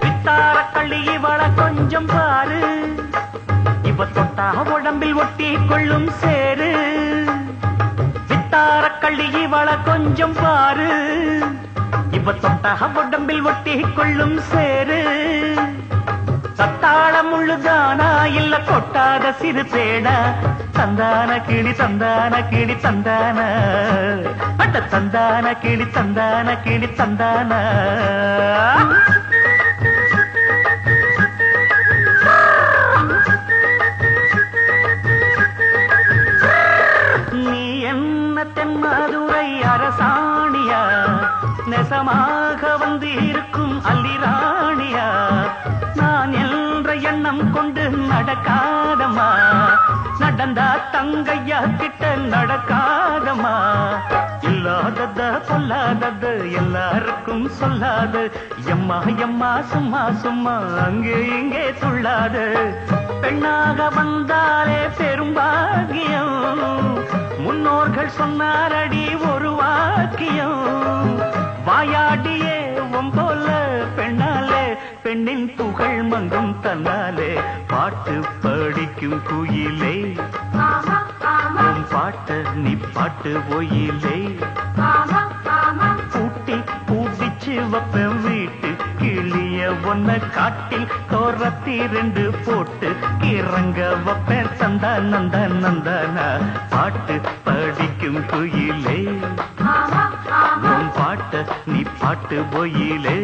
வித்தாரக்கள்ளி இவள கொஞ்சம் பாரு, இவ தொட்டா உடம்பில் ஒட்டி கொள்ளும் சேரு. வித்தாரக்கள்ளி இவள கொஞ்சம் பாரு, இவ தொட்டா உடம்பில் ஒட்டி கொள்ளும் சேரு. சத்தாள முள்ளுதானா இல்ல கொட்டாத சிறு தேடா, தந்தான கிளி தந்தான கிளி தந்தான அட்ட தந்தான கிளி தந்தான கிளி தந்தான. நீ என்ன தென்மதுரை அரசாணியா, நெசமாக வந்து இருக்கும் அல்லிராணியா, நான் என்ற எண்ணம் கொண்டு நடக்காதமா, நடந்தா தங்கையா கிட்ட நடக்காதமா. இல்லாதத சொல்லாதது எல்லாருக்கும் சொல்லாது, எம்மா எம்மா சும்மா சும்மா அங்கே இங்கே துள்ளாது. பெண்ணாக வந்தாலே பெரும்பாகியம், முன்னோர்கள் சொன்னாரடி ஒரு வாக்கியம். வாயாடியே போல பெண்ணாலே பெண்ணின் புகழ் மங்கும் தன்னாலே. பாட்டு படிக்கும் குயிலே உன் பாட்ட நீ பாட்டு ஒயிலே, கூட்டி கூட்டிச்சு வப்பேன் வீட்டு கிளிய ஒன்ன காட்டில் தோரத்தி ரெண்டு போட்டு கிறங்க வப்பேன் சந்தா நந்தா நந்தானா. பாட்டு படிக்கும் குயிலே உன் பாட்ட நீ பாட்டு ஒயிலே.